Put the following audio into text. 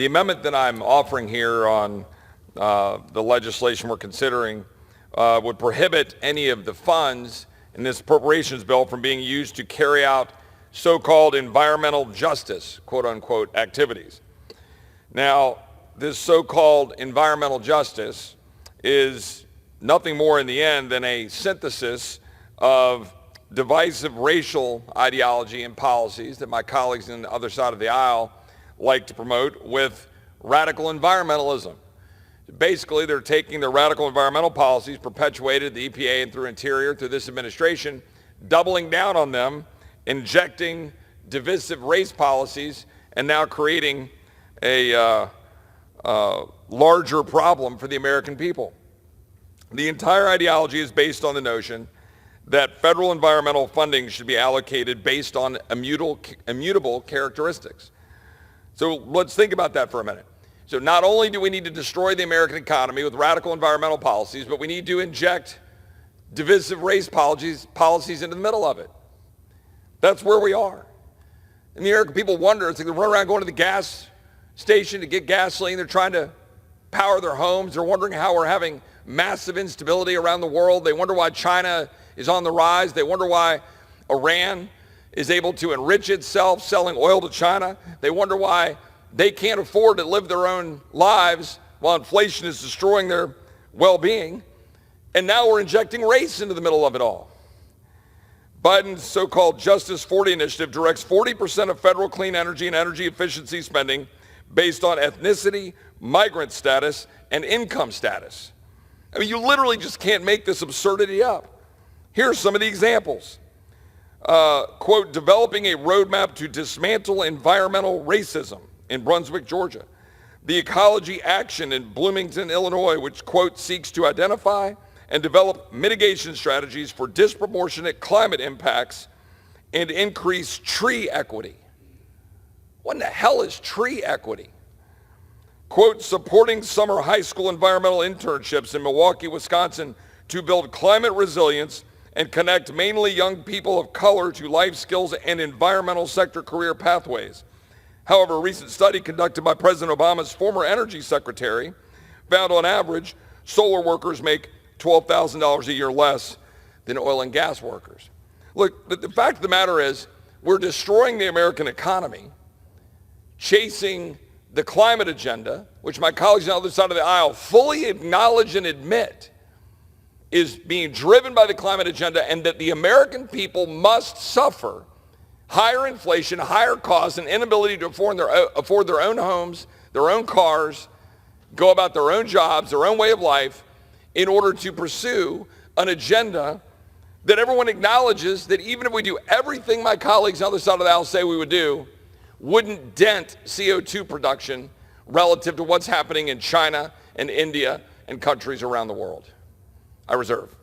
The amendment that I'm offering here on the legislation we're considering would prohibit any of the funds in this appropriations bill from being used to carry out so-called environmental justice, quote unquote, activities. Now, this so-called environmental justice is nothing more in the end than a synthesis of divisive racial ideology and policies that my colleagues on the other side of the aisle like to promote with radical environmentalism. Basically, they're taking their radical environmental policies perpetuated the EPA and through Interior, through this administration, doubling down on them, injecting divisive race policies, and now creating a larger problem for the American people. The entire ideology is based on the notion that federal environmental funding should be allocated based on immutable characteristics. So let's think about that for a minute. So not only do we need to destroy the American economy with radical environmental policies, but we need to inject divisive race policies into the middle of it. That's where we are. And the American people wonder, it's like they run around going to the gas station to get gasoline. They're trying to power their homes. They're wondering how we're having massive instability around the world. They wonder why China is on the rise. They wonder why Iran is able to enrich itself selling oil to China. They wonder why they can't afford to live their own lives while inflation is destroying their well-being. And now we're injecting race into the middle of it all. Biden's so-called Justice 40 initiative directs 40% of federal clean energy and energy efficiency spending based on ethnicity, migrant status, and income status. I mean, you literally just can't make this absurdity up. Here are some of the examples. Quote, developing a roadmap to dismantle environmental racism in Brunswick, Georgia. The Ecology Action in Bloomington, Illinois, which, quote, seeks to identify and develop mitigation strategies for disproportionate climate impacts and increase tree equity. What in the hell is tree equity? Quote, supporting summer high school environmental internships in Milwaukee, Wisconsin to build climate resilience and connect mainly young people of color to life skills and environmental sector career pathways. However, a recent study conducted by President Obama's former energy secretary found on average solar workers make $12,000 a year less than oil and gas workers. Look, the fact of the matter is we're destroying the American economy, chasing the climate agenda, which my colleagues on the other side of the aisle fully acknowledge and admit is being driven by the climate agenda, and that the American people must suffer higher inflation, higher costs, and inability to afford their own homes, their own cars, go about their own jobs, their own way of life, in order to pursue an agenda that everyone acknowledges that even if we do everything my colleagues on the other side of the aisle say we would do, wouldn't dent CO2 production relative to what's happening in China and India and countries around the world. I reserve.